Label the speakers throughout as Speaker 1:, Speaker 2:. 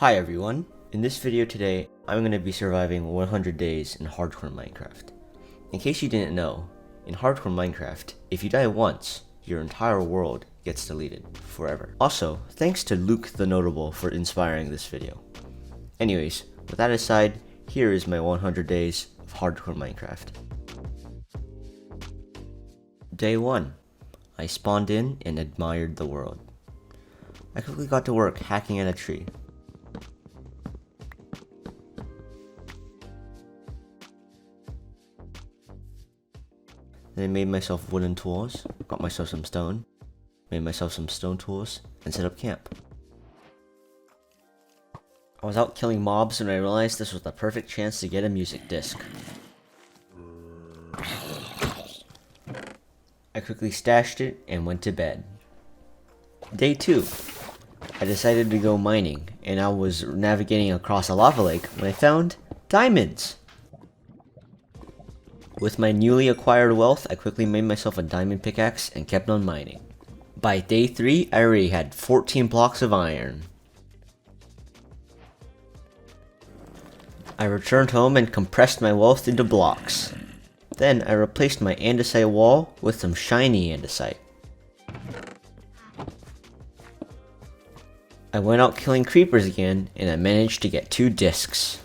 Speaker 1: Hi everyone, in this video today, I'm going to be surviving 100 days in hardcore Minecraft. In case you didn't know, in hardcore Minecraft, if you die once, your entire world gets deleted forever. Also, thanks to LukeTheNotable for inspiring this video. Anyways, with that aside, here is my 100 days of hardcore Minecraft. Day 1. I spawned in and admired the world. I quickly got to work hacking at a tree. Then I made myself wooden tools, got myself some stone, made myself some stone tools, and set up camp. I was out killing mobs when I realized this was the perfect chance to get a music disc. I quickly stashed it and went to bed. Day 2. I decided to go mining, and I was navigating across a lava lake when I found diamonds! With my newly acquired wealth, I quickly made myself a diamond pickaxe and kept on mining. By day 3, I already had 14 blocks of iron. I returned home and compressed my wealth into blocks. Then I replaced my andesite wall with some shiny andesite. I went out killing creepers again, and I managed to get 2 discs.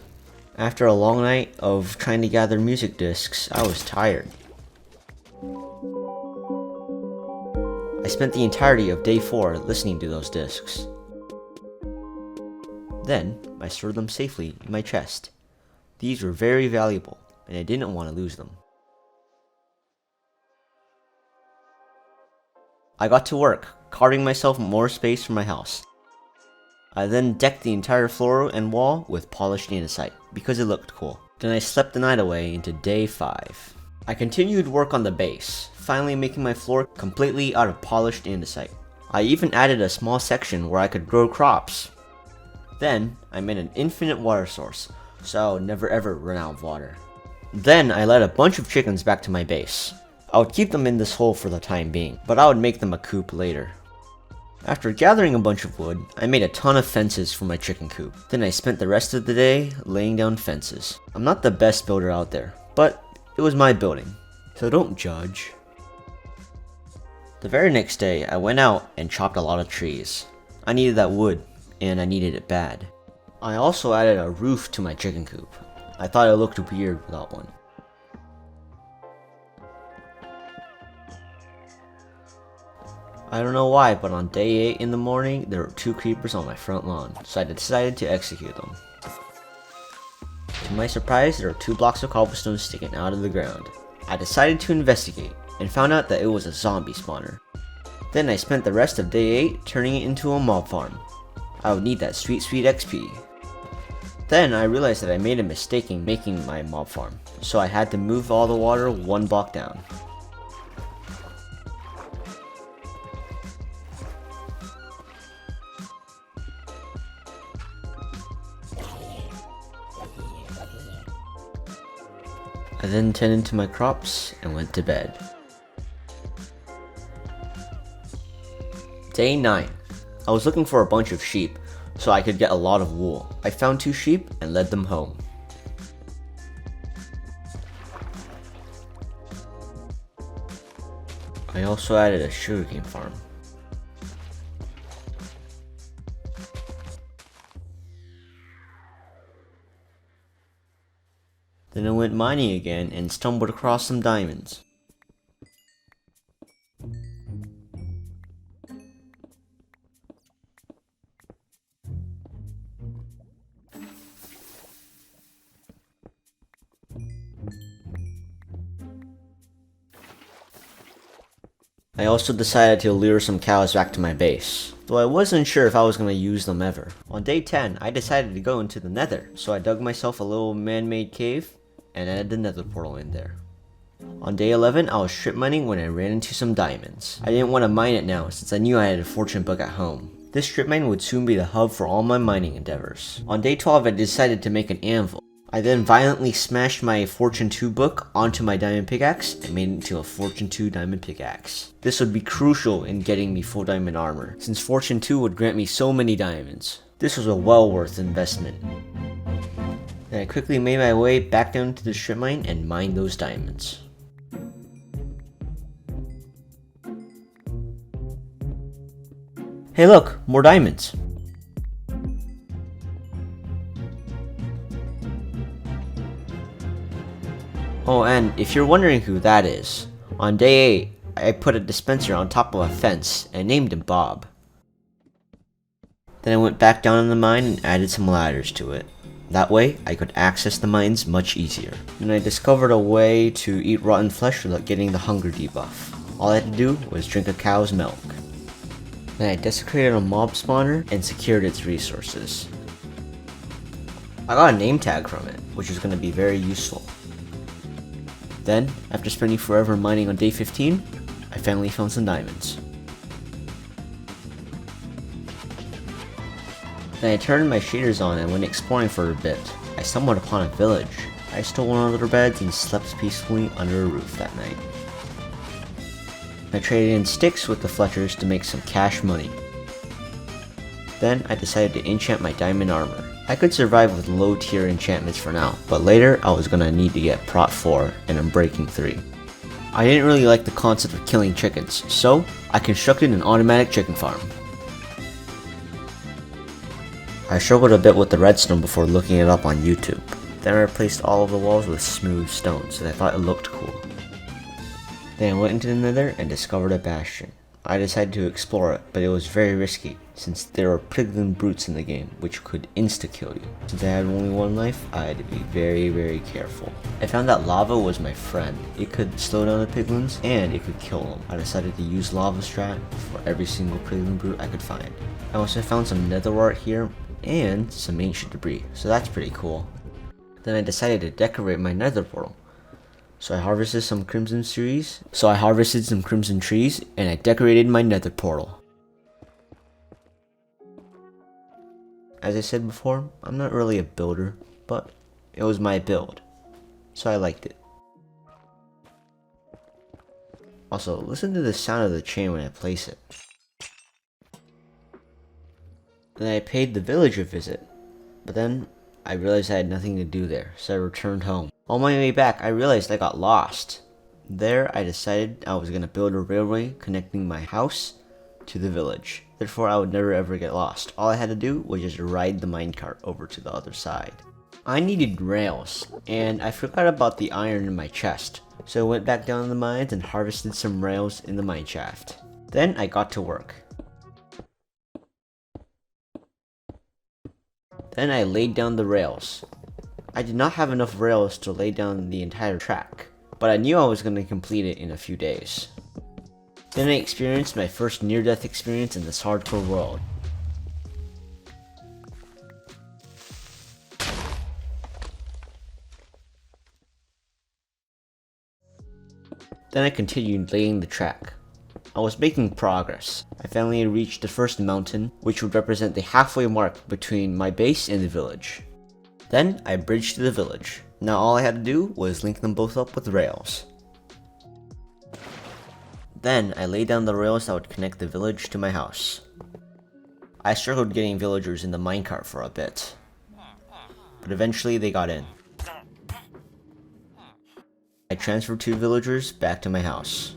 Speaker 1: After a long night of trying to gather music discs, I was tired. I spent the entirety of day 4 listening to those discs. Then, I stored them safely in my chest. These were very valuable, and I didn't want to lose them. I got to work, carving myself more space for my house. I then decked the entire floor and wall with polished andesite, because it looked cool. Then I slept the night away into day 5. I continued work on the base, finally making my floor completely out of polished andesite. I even added a small section where I could grow crops. Then, I made an infinite water source, so I would never ever run out of water. Then I led a bunch of chickens back to my base. I would keep them in this hole for the time being, but I would make them a coop later. After gathering a bunch of wood, I made a ton of fences for my chicken coop. Then I spent the rest of the day laying down fences. I'm not the best builder out there, but it was my building, so don't judge. The very next day, I went out and chopped a lot of trees. I needed that wood, and I needed it bad. I also added a roof to my chicken coop. I thought it looked weird without one. I don't know why, but on day 8 in the morning, there were 2 creepers on my front lawn, so I decided to execute them. To my surprise, there were 2 blocks of cobblestone sticking out of the ground. I decided to investigate, and found out that it was a zombie spawner. Then I spent the rest of day 8 turning it into a mob farm. I would need that sweet XP. Then I realized that I made a mistake in making my mob farm, so I had to move all the water 1 block down. I then tended to my crops and went to bed. Day 9. I was looking for a bunch of sheep, so I could get a lot of wool. I found 2 sheep and led them home. I also added a sugarcane farm. Then I went mining again and stumbled across some diamonds. I also decided to lure some cows back to my base, though I wasn't sure if I was going to use them ever. On day 10, I decided to go into the nether, so I dug myself a little man-made cave and added the nether portal in there. On day 11, I was strip mining when I ran into some diamonds. I didn't want to mine it now since I knew I had a fortune book at home. This strip mine would soon be the hub for all my mining endeavors. On day 12, I decided to make an anvil. I then violently smashed my Fortune 2 book onto my diamond pickaxe and made it into a Fortune 2 diamond pickaxe. This would be crucial in getting me full diamond armor, since Fortune 2 would grant me so many diamonds. This was a well worth investment. Then I quickly made my way back down to the strip mine and mined those diamonds. Hey look, more diamonds! Oh, and if you're wondering who that is, on day 8, I put a dispenser on top of a fence and named him Bob. Then I went back down in the mine and added some ladders to it. That way, I could access the mines much easier. Then I discovered a way to eat rotten flesh without getting the hunger debuff. All I had to do was drink a cow's milk. Then I desecrated a mob spawner and secured its resources. I got a name tag from it, which is going to be very useful. Then, after spending forever mining on day 15, I finally found some diamonds. Then I turned my shaders on and went exploring for a bit. I stumbled upon a village. I stole one of their beds and slept peacefully under a roof that night. I traded in sticks with the Fletchers to make some cash money. Then I decided to enchant my diamond armor. I could survive with low tier enchantments for now, but later I was gonna need to get Prot 4 and Unbreaking 3. I didn't really like the concept of killing chickens, so I constructed an automatic chicken farm. I struggled a bit with the redstone before looking it up on YouTube. Then I replaced all of the walls with smooth stones, and I thought it looked cool. Then I went into the nether and discovered a bastion. I decided to explore it, but it was very risky, since there are piglin brutes in the game, which could insta-kill you. Since I had only one life, I had to be very careful. I found that lava was my friend. It could slow down the piglins, and it could kill them. I decided to use lava strat for every single piglin brute I could find. I also found some nether wart here, and some ancient debris, so that's pretty cool. Then I decided to decorate my nether portal. So I harvested some crimson trees, and I decorated my nether portal. As I said before, I'm not really a builder, but it was my build, so I liked it. Also, listen to the sound of the chain when I place it. Then I paid the village a visit, but then I realized I had nothing to do there, so I returned home. On my way back, I realized I got lost. There, I decided I was going to build a railway connecting my house to the village. Therefore, I would never ever get lost. All I had to do was just ride the minecart over to the other side. I needed rails, and I forgot about the iron in my chest, so I went back down the mines and harvested some rails in the mine shaft. Then I got to work. Then I laid down the rails. I did not have enough rails to lay down the entire track, but I knew I was going to complete it in a few days. Then I experienced my first near-death experience in this hardcore world. Then I continued laying the track. I was making progress. I finally reached the first mountain, which would represent the halfway mark between my base and the village. Then I bridged to the village. Now all I had to do was link them both up with rails. Then I laid down the rails that would connect the village to my house. I struggled getting villagers in the minecart for a bit, but eventually they got in. I transferred 2 villagers back to my house.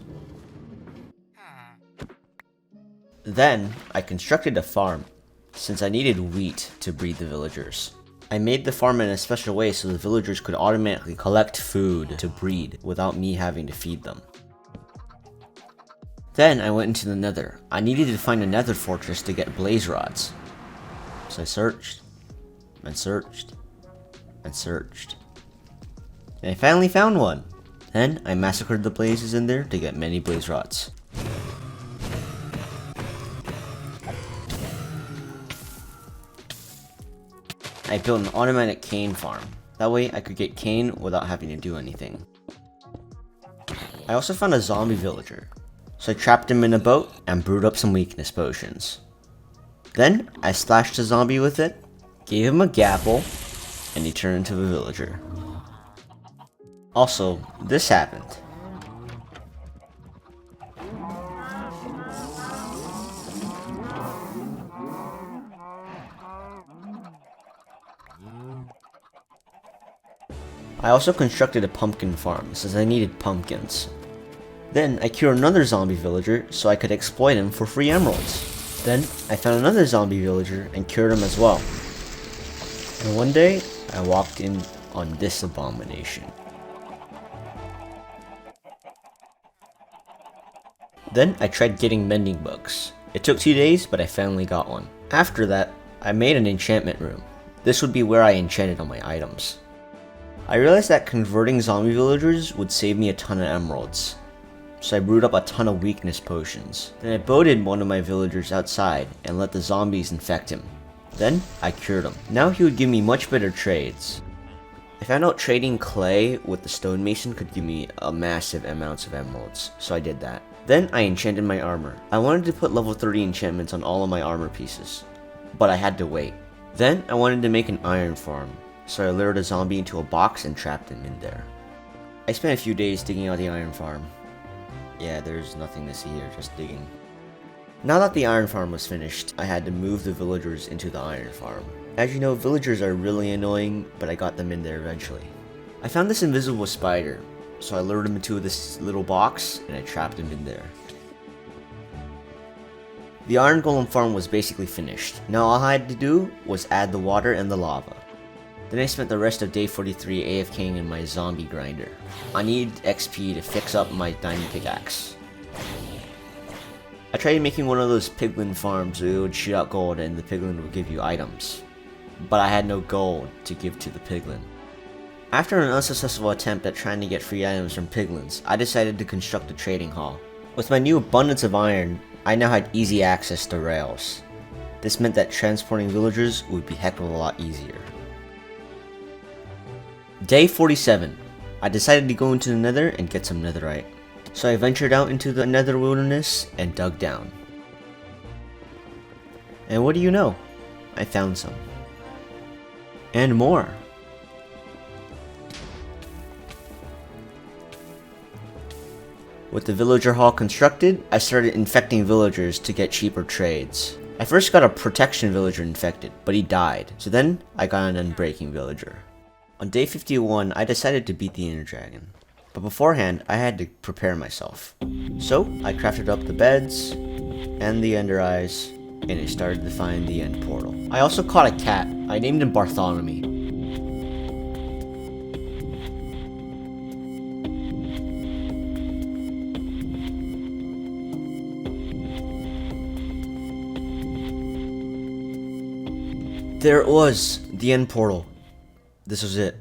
Speaker 1: Then I constructed a farm, since I needed wheat to breed the villagers. I made the farm in a special way so the villagers could automatically collect food to breed without me having to feed them. Then I went into the nether. I needed to find a nether fortress to get blaze rods. So I searched, and searched, and searched. And I finally found one. Then I massacred the blazes in there to get many blaze rods. I built an automatic cane farm. That way I could get cane without having to do anything. I also found a zombie villager, so I trapped him in a boat and brewed up some weakness potions. Then I splashed the zombie with it, gave him a gapple, and he turned into a villager. Also, this happened. I also constructed a pumpkin farm since I needed pumpkins. Then I cured another zombie villager so I could exploit him for free emeralds. Then I found another zombie villager and cured him as well. And one day I walked in on this abomination. Then I tried getting mending books. It took 2 days, but I finally got one. After that, I made an enchantment room. This would be where I enchanted all my items. I realized that converting zombie villagers would save me a ton of emeralds. So I brewed up a ton of weakness potions. Then I boated one of my villagers outside and let the zombies infect him. Then I cured him. Now he would give me much better trades. I found out trading clay with the stonemason could give me a massive amounts of emeralds, so I did that. Then I enchanted my armor. I wanted to put level 30 enchantments on all of my armor pieces, but I had to wait. Then I wanted to make an iron farm, so I lured a zombie into a box and trapped him in there. I spent a few days digging out the iron farm. Yeah, there's nothing to see here, just digging. Now that the iron farm was finished, I had to move the villagers into the iron farm. As you know, villagers are really annoying, but I got them in there eventually. I found this invisible spider, so I lured him into this little box and I trapped him in there. The iron golem farm was basically finished. Now all I had to do was add the water and the lava. Then I spent the rest of day 43 AFKing in my zombie grinder. I needed XP to fix up my diamond pickaxe. I tried making one of those piglin farms where it would shoot out gold and the piglin would give you items. But I had no gold to give to the piglin. After an unsuccessful attempt at trying to get free items from piglins, I decided to construct a trading hall. With my new abundance of iron, I now had easy access to rails. This meant that transporting villagers would be heck of a lot easier. Day 47. I decided to go into the nether and get some netherite. So I ventured out into the nether wilderness and dug down. And what do you know? I found some. And more. With the villager hall constructed, I started infecting villagers to get cheaper trades. I first got a protection villager infected, but he died. So then I got an unbreaking villager. On day 51, I decided to beat the Ender Dragon. But beforehand, I had to prepare myself. So I crafted up the beds and the ender eyes, and I started to find the end portal. I also caught a cat. I named him Bartholomew. There it was, the end portal. This was it.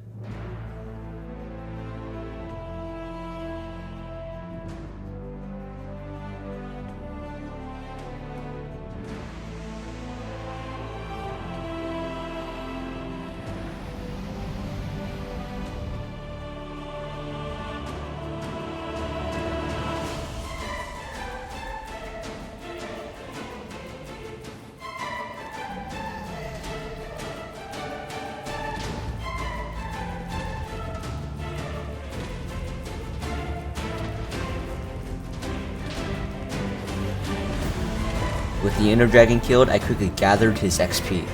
Speaker 1: With the Ender Dragon killed, I quickly gathered his XP.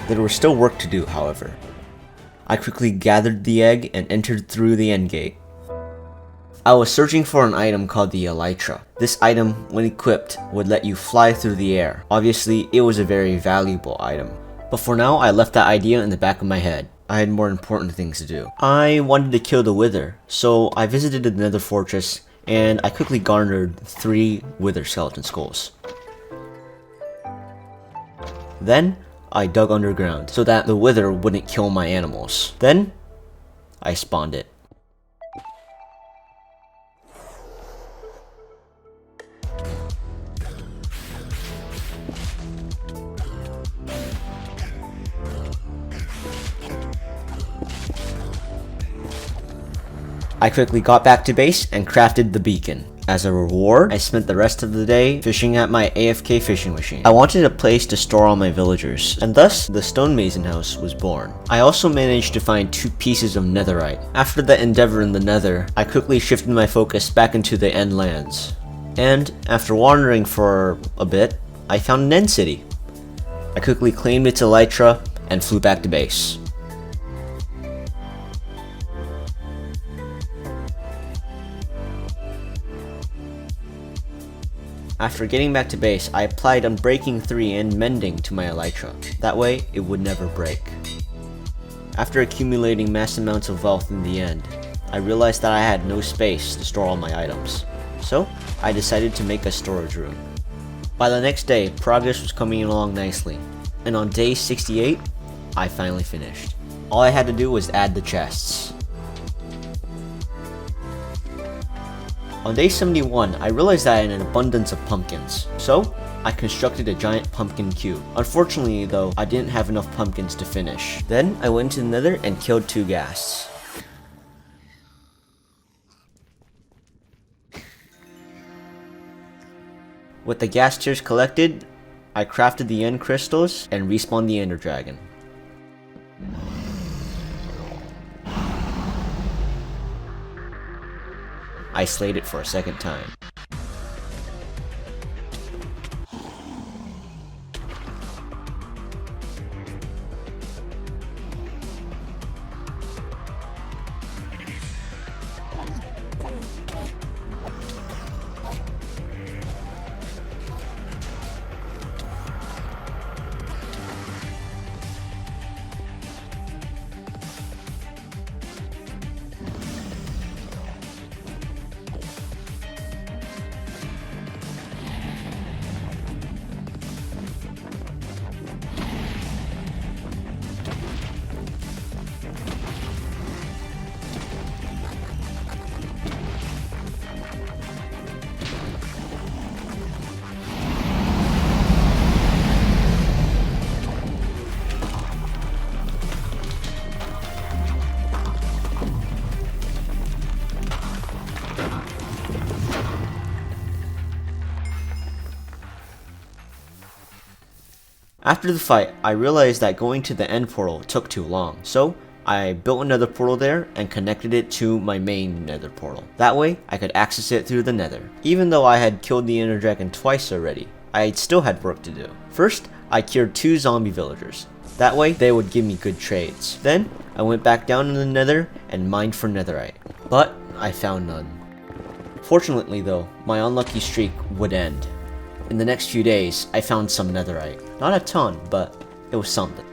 Speaker 1: There was still work to do, however. I quickly gathered the egg and entered through the end gate. I was searching for an item called the Elytra. This item, when equipped, would let you fly through the air. Obviously, it was a very valuable item. But for now, I left that idea in the back of my head. I had more important things to do. I wanted to kill the Wither, so I visited the Nether Fortress and I quickly garnered 3 Wither skeleton skulls. Then, I dug underground so that the Wither wouldn't kill my animals. Then, I spawned it. I quickly got back to base and crafted the beacon. As a reward, I spent the rest of the day fishing at my AFK fishing machine. I wanted a place to store all my villagers, and thus the stonemason house was born. I also managed to find 2 pieces of netherite. After the endeavor in the nether, I quickly shifted my focus back into the end lands. And after wandering for a bit, I found an end city. I quickly claimed its elytra and flew back to base. After getting back to base, I applied Unbreaking 3 and Mending to my elytra. That way, it would never break. After accumulating mass amounts of wealth in the end, I realized that I had no space to store all my items. So, I decided to make a storage room. By the next day, progress was coming along nicely, and on day 68, I finally finished. All I had to do was add the chests. On day 71, I realized that I had an abundance of pumpkins, so I constructed a giant pumpkin cube. Unfortunately though, I didn't have enough pumpkins to finish. Then I went to the nether and killed 2 ghasts. With the ghast tears collected, I crafted the end crystals and respawned the ender dragon. I slayed it for a second time. After the fight, I realized that going to the end portal took too long, so I built another portal there and connected it to my main nether portal. That way, I could access it through the nether. Even though I had killed the ender dragon twice already, I still had work to do. First, I cured 2 zombie villagers. That way, they would give me good trades. Then, I went back down in the nether and mined for netherite. But, I found none. Fortunately though, my unlucky streak would end. In the next few days, I found some netherite. Not a ton, but it was something.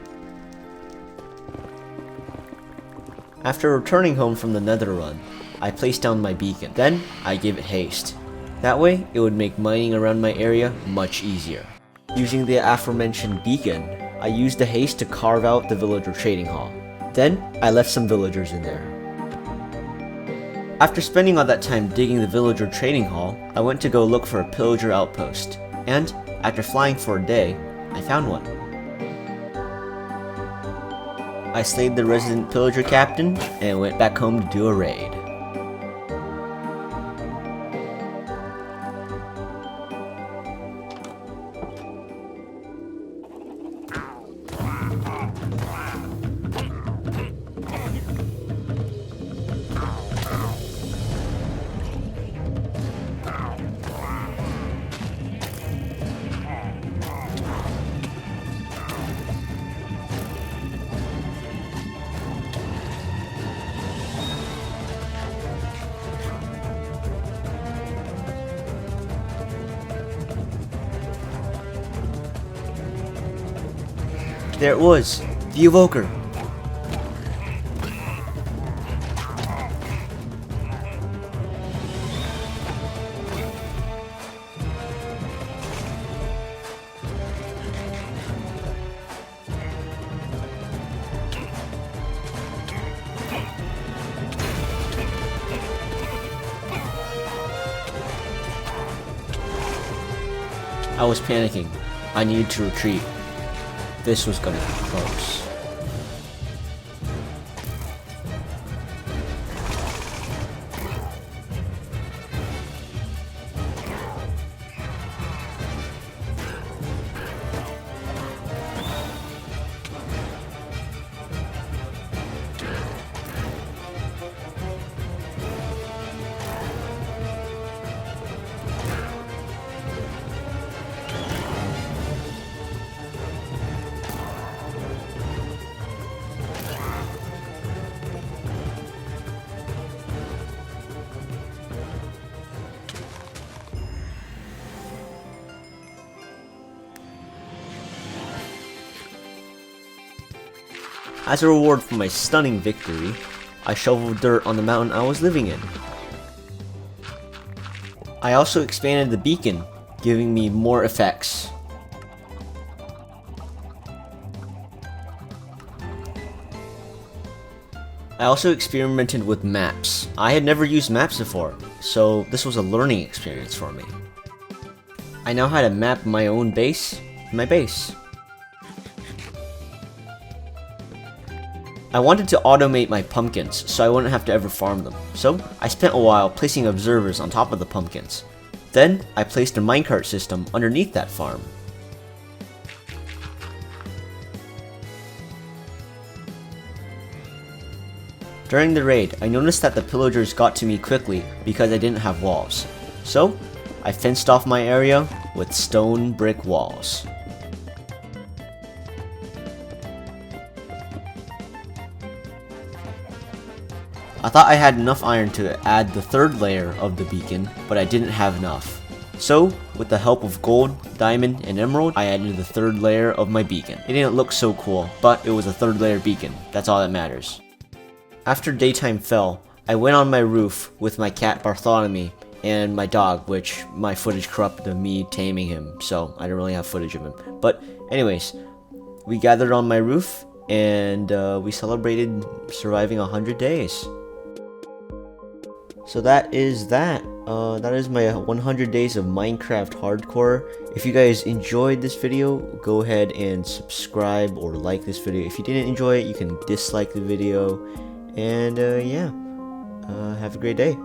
Speaker 1: After returning home from the nether run, I placed down my beacon. Then, I gave it haste. That way, it would make mining around my area much easier. Using the aforementioned beacon, I used the haste to carve out the villager trading hall. Then, I left some villagers in there. After spending all that time digging the villager trading hall, I went to go look for a pillager outpost. And, after flying for a day, I found one. I slayed the resident pillager captain, and went back home to do a raid. There it was, the evoker. I was panicking. I needed to retreat. This was gonna be close. As a reward for my stunning victory, I shoveled dirt on the mountain I was living in. I also expanded the beacon, giving me more effects. I also experimented with maps. I had never used maps before, so this was a learning experience for me. I now had to map my own base, my base. I wanted to automate my pumpkins so I wouldn't have to ever farm them, so I spent a while placing observers on top of the pumpkins. Then I placed a minecart system underneath that farm. During the raid, I noticed that the pillagers got to me quickly because I didn't have walls. So, I fenced off my area with stone brick walls. I thought I had enough iron to add the third layer of the beacon, but I didn't have enough. So, with the help of gold, diamond, and emerald, I added the third layer of my beacon. It didn't look so cool, but it was a third layer beacon. That's all that matters. After daytime fell, I went on my roof with my cat Bartholomew and my dog, which my footage corrupted of me taming him, so I don't really have footage of him. But anyways, we gathered on my roof and we celebrated surviving 100 days. So that is that. That is my 100 days of Minecraft hardcore. If you guys enjoyed this video, go ahead and subscribe or like this video. If you didn't enjoy it, you can dislike the video. And yeah, have a great day.